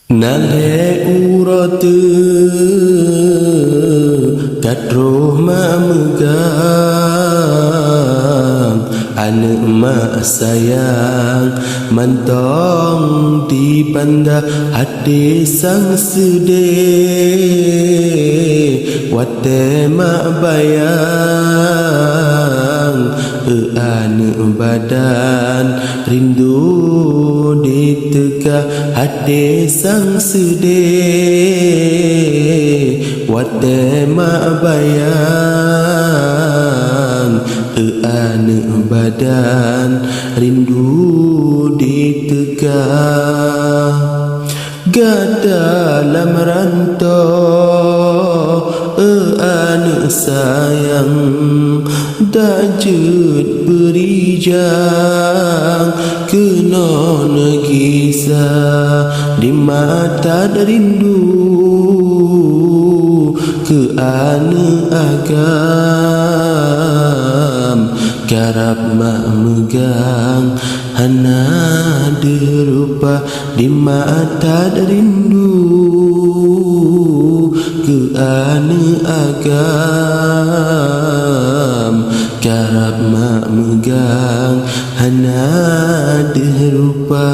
Nale uratu kadroh memegang anak mak sayang mantong di banda hati sang sedih wate mak bayang anak badan rindu diteka hati sang sedih wate mak bayang anak badan rindu diteka dalam rantau anak sayang dajut berijang kena kisah di mata rindu ke anak agam garap mak megang hana derupa di mata rindu ke anak agam garap mak megang hana derupa